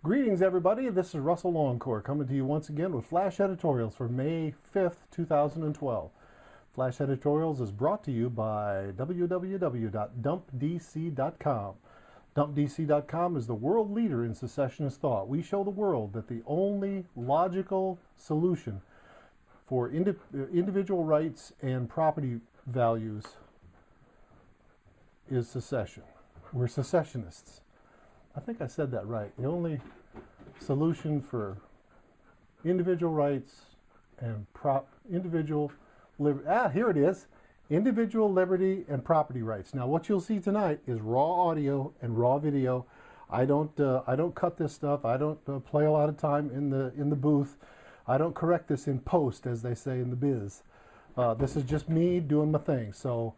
Greetings, everybody. This is Russell Longcore coming to you once again with Flash Editorials for May 5th, 2012. Flash Editorials is brought to you by www.dumpdc.com. DumpDC.com is the world leader in secessionist thought. We show the world that the only logical solution for individual rights and property values is secession. We're secessionists. I think I said that right. The only solution for individual rights and individual liberty. Here it is. Individual liberty and property rights. Now, what you'll see tonight is raw audio and raw video. I don't cut this stuff. I don't play a lot of time in the booth. I don't correct this in post, as they say in the biz. This is just me doing my thing. So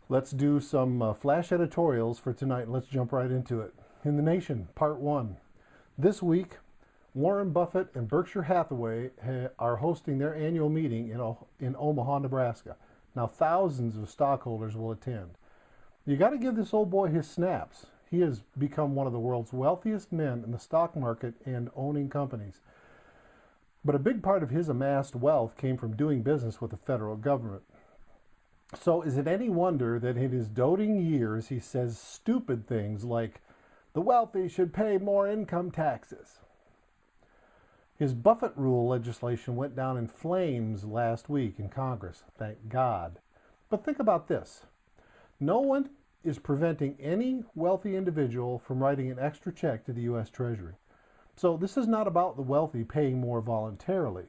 let's do some flash editorials for tonight, and let's jump right into it. In the Nation, Part 1. This week, Warren Buffett and Berkshire Hathaway are hosting their annual meeting in Omaha, Nebraska. Now, thousands of stockholders will attend. You got to give this old boy his snaps. He has become one of the world's wealthiest men in the stock market and owning companies. But a big part of his amassed wealth came from doing business with the federal government. So is it any wonder that in his doting years he says stupid things like, "The wealthy should pay more income taxes"? His Buffett rule legislation went down in flames last week in Congress, thank God. But think about this. No one is preventing any wealthy individual from writing an extra check to the U.S. Treasury. So this is not about the wealthy paying more voluntarily.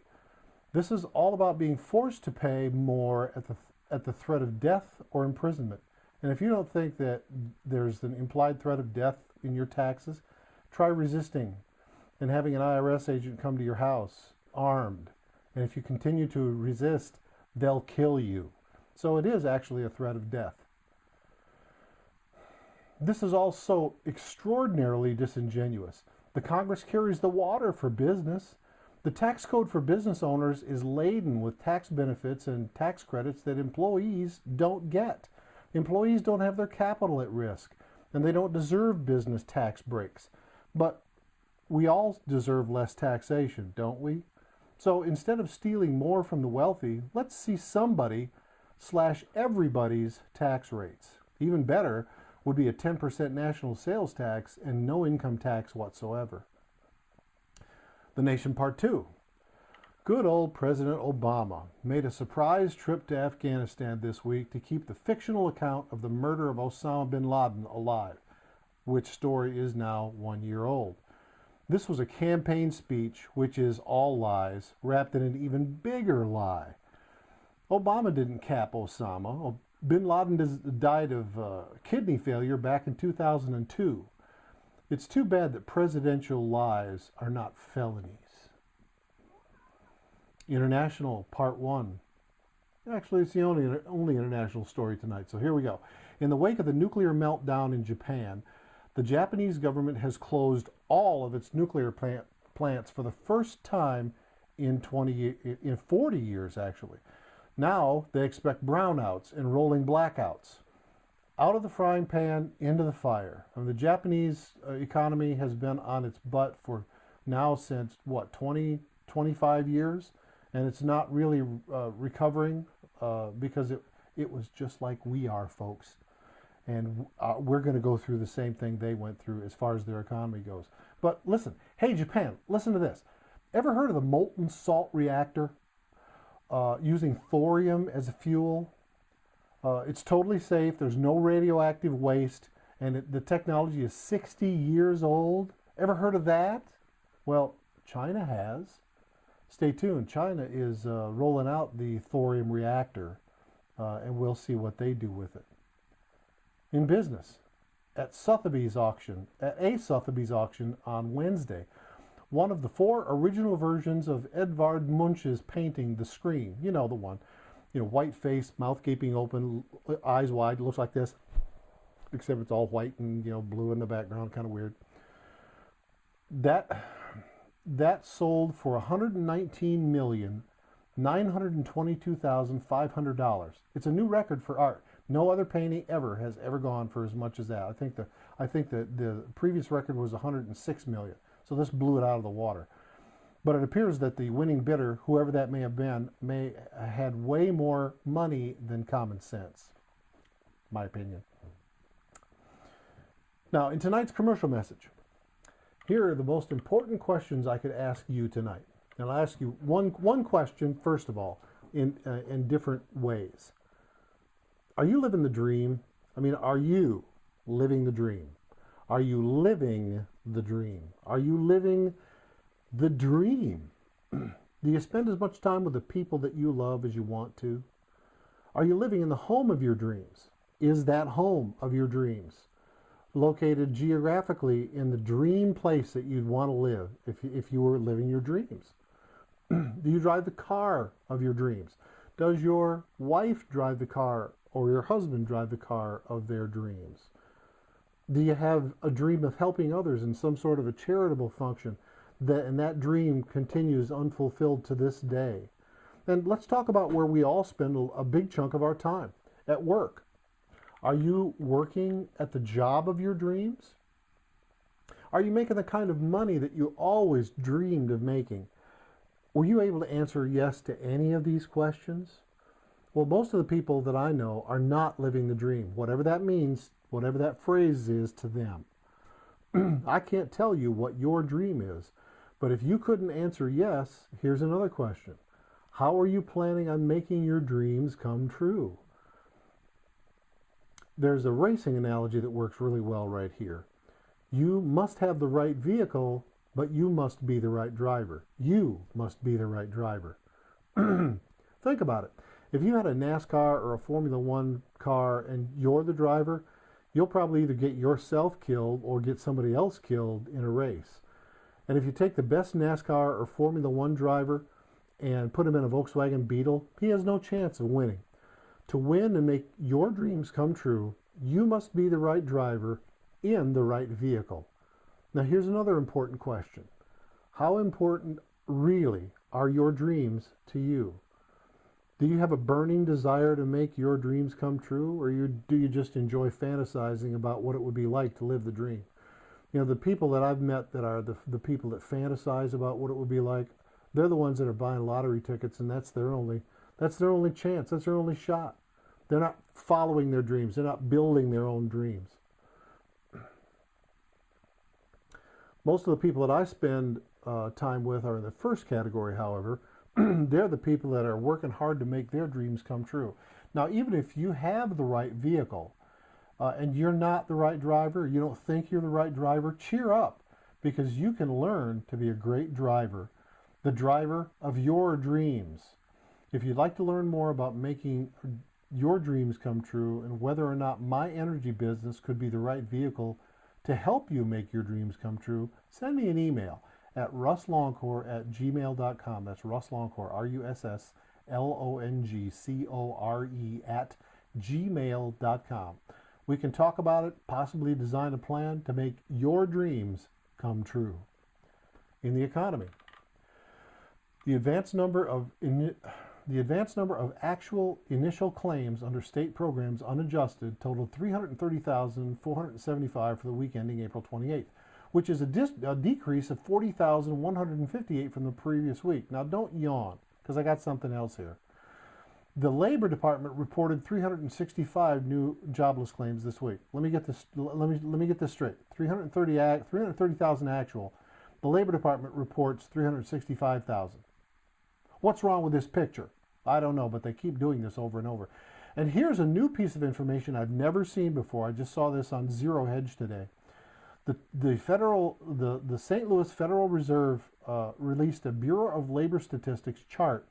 This is all about being forced to pay more at the threat of death or imprisonment. And if you don't think that there's an implied threat of death in your taxes, try resisting and having an IRS agent come to your house armed. And if you continue to resist, they'll kill you. So it is actually a threat of death. This is also extraordinarily disingenuous. The Congress carries the water for business. The tax code for business owners is laden with tax benefits and tax credits that employees don't get. Employees don't have their capital at risk, and they don't deserve business tax breaks. But we all deserve less taxation, don't we? So instead of stealing more from the wealthy, let's see somebody slash everybody's tax rates. Even better would be a 10% national sales tax and no income tax whatsoever. The Nation, Part 2. Good old President Obama made a surprise trip to Afghanistan this week to keep the fictional account of the murder of Osama bin Laden alive, which story is now 1 year old. This was a campaign speech, which is all lies, wrapped in an even bigger lie. Obama didn't cap Osama. Bin Laden died of kidney failure back in 2002. It's too bad that presidential lies are not felonies. International, Part 1. Actually, it's the only international story tonight, so here we go. In the wake of the nuclear meltdown in Japan, the Japanese government has closed all of its nuclear plants for the first time in 40 years, actually. Now they expect brownouts and rolling blackouts. Out of the frying pan, into the fire. I mean, the Japanese economy has been on its butt for now since, 25 years? And it's not really recovering because it was just like we are, folks. And we're going to go through the same thing they went through as far as their economy goes. But listen, hey, Japan, listen to this. Ever heard of the molten salt reactor using thorium as a fuel? It's totally safe. There's no radioactive waste. And the technology is 60 years old. Ever heard of that? Well, China has. Stay tuned. China is rolling out the thorium reactor, and we'll see what they do with it. In business, at a Sotheby's auction on Wednesday, one of the 4 original versions of Edvard Munch's painting, The Scream, you know the one, white face, mouth gaping open, eyes wide, looks like this, except it's all white and blue in the background, kind of weird. That sold for $119,922,500. It's a new record for art. No other painting ever has ever gone for as much as that. I think the previous record was 106 million. So this blew it out of the water. But it appears that the winning bidder, whoever that may have been, may have had way more money than common sense. My opinion. Now, in tonight's commercial message, here are the most important questions I could ask you tonight. And I'll ask you one question, first of all, in different ways. Are you living the dream? I mean, are you living the dream? Are you living the dream? Are you living the dream? Do you spend as much time with the people that you love as you want to? Are you living in the home of your dreams? Is that home of your dreams located geographically in the dream place that you'd want to live if you were living your dreams? Do you drive the car of your dreams? Does your wife drive the car or your husband drive the car of their dreams? Do you have a dream of helping others in some sort of a charitable function and that dream continues unfulfilled to this day? And let's talk about where we all spend a big chunk of our time, at work. Are you working at the job of your dreams? Are you making the kind of money that you always dreamed of making? Were you able to answer yes to any of these questions? Well, most of the people that I know are not living the dream, whatever that means, whatever that phrase is to them. I can't tell you what your dream is, but if you couldn't answer yes, here's another question. How are you planning on making your dreams come true? There's a racing analogy that works really well right here. You must have the right vehicle, but you must be the right driver. You must be the right driver. Think about it. If you had a NASCAR or a Formula One car and you're the driver, you'll probably either get yourself killed or get somebody else killed in a race. And if you take the best NASCAR or Formula One driver and put him in a Volkswagen Beetle, he has no chance of winning. To win and make your dreams come true, you must be the right driver in the right vehicle. Now here's another important question. How important really are your dreams to you? Do you have a burning desire to make your dreams come true, or do you just enjoy fantasizing about what it would be like to live the dream? You know, the people that I've met that are the people that fantasize about what it would be like, they're the ones that are buying lottery tickets, and that's their only chance, that's their only shot. They're not following their dreams, they're not building their own dreams. Most of the people that I spend time with are in the first category, however. They're the people that are working hard to make their dreams come true. Now, even if you have the right vehicle and you're not the right driver, you don't think you're the right driver, cheer up, because you can learn to be a great driver, the driver of your dreams. If you'd like to learn more about making your dreams come true and whether or not my energy business could be the right vehicle to help you make your dreams come true, send me an email at russlongcore@gmail.com. That's Russ Longcore, RUSSLONGCORE @gmail.com. We can talk about it, possibly design a plan to make your dreams come true. In the economy, the advanced number of actual initial claims under state programs unadjusted totaled 330,475 for the week ending April 28th, which is a decrease of 40,158 from the previous week. Now don't yawn, because I got something else here. The Labor Department reported 365 new jobless claims this week. Let me get this straight. 330,000 actual. The Labor Department reports 365,000. What's wrong with this picture? I don't know, but they keep doing this over and over. And here's a new piece of information I've never seen before. I just saw this on Zero Hedge today. The St. Louis Federal Reserve released a Bureau of Labor Statistics chart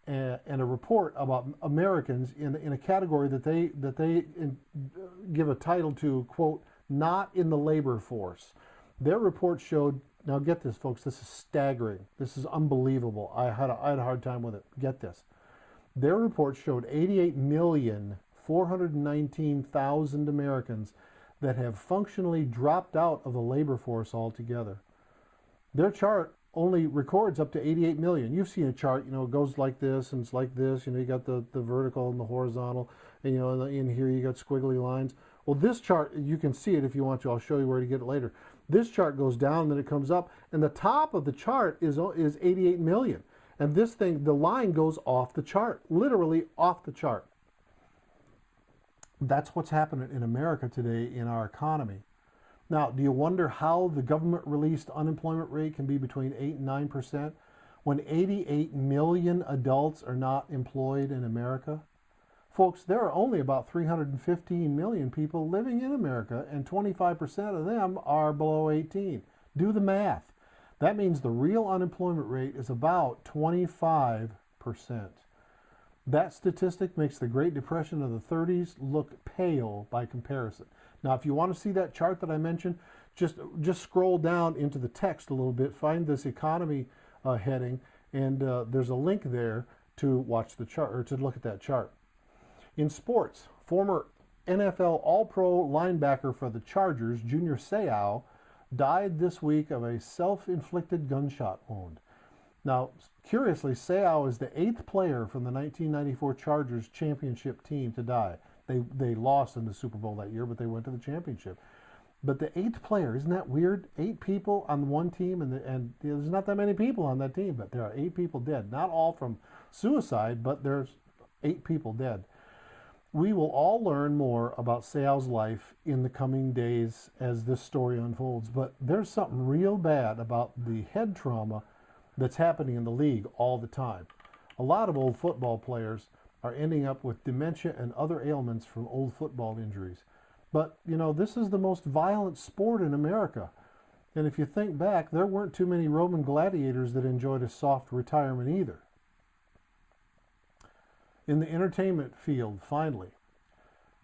and a report about Americans in a category that they give a title to, quote, not in the labor force. Their report showed, now get this folks, this is staggering. This is unbelievable. I had a hard time with it. Get this. Their report showed 88,419,000 Americans that have functionally dropped out of the labor force altogether. Their chart only records up to 88 million. You've seen a chart, it goes like this and it's like this. You got the vertical and the horizontal. And you know, in here you got squiggly lines. Well, this chart, you can see it if you want to. I'll show you where to get it later. This chart goes down, then it comes up, and the top of the chart is 88 million. And this thing, the line goes off the chart, literally off the chart. That's what's happening in America today in our economy. Now, do you wonder how the government-released unemployment rate can be between 8 and 9% when 88 million adults are not employed in America? Folks, there are only about 315 million people living in America, and 25% of them are below 18. Do the math. That means the real unemployment rate is about 25%. That statistic makes the Great Depression of the 30s look pale by comparison. Now, if you want to see that chart that I mentioned, just scroll down into the text a little bit, find this economy heading, and there's a link there to watch the chart, or to look at that chart. In sports, former NFL All-Pro linebacker for the Chargers, Junior Seau, died this week of a self-inflicted gunshot wound. Now, curiously, Seau is the 8th player from the 1994 Chargers championship team to die. They lost in the Super Bowl that year, but they went to the championship. But the 8th player, isn't that weird? 8 people on one team, and there's not that many people on that team, but there are 8 people dead. Not all from suicide, but there's 8 people dead. We will all learn more about Seau's life in the coming days as this story unfolds, but there's something real bad about the head trauma that's happening in the league all the time. A lot of old football players are ending up with dementia and other ailments from old football injuries. But, you know, this is the most violent sport in America. And if you think back, there weren't too many Roman gladiators that enjoyed a soft retirement either. In the entertainment field, finally,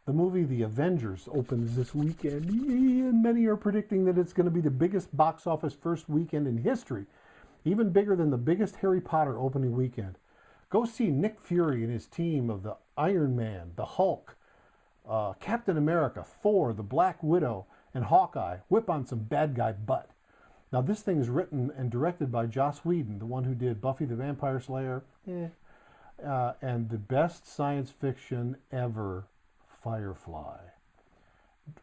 the movie The Avengers opens this weekend, and many are predicting that it's going to be the biggest box office first weekend in history, even bigger than the biggest Harry Potter opening weekend. Go see Nick Fury and his team of the Iron Man, the Hulk, Captain America, Thor, the Black Widow, and Hawkeye whip on some bad guy butt. Now, this thing is written and directed by Joss Whedon, the one who did Buffy the Vampire Slayer, and the best science fiction ever, Firefly.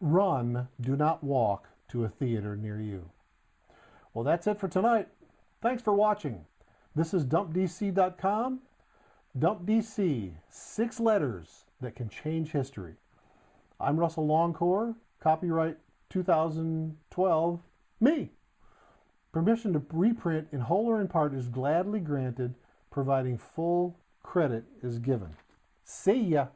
Run, do not walk to a theater near you. Well, that's it for tonight. Thanks for watching. This is dumpdc.com. Dump DC, 6 letters that can change history. I'm Russell Longcore, copyright 2012, me. Permission to reprint in whole or in part is gladly granted, providing full credit is given. See ya.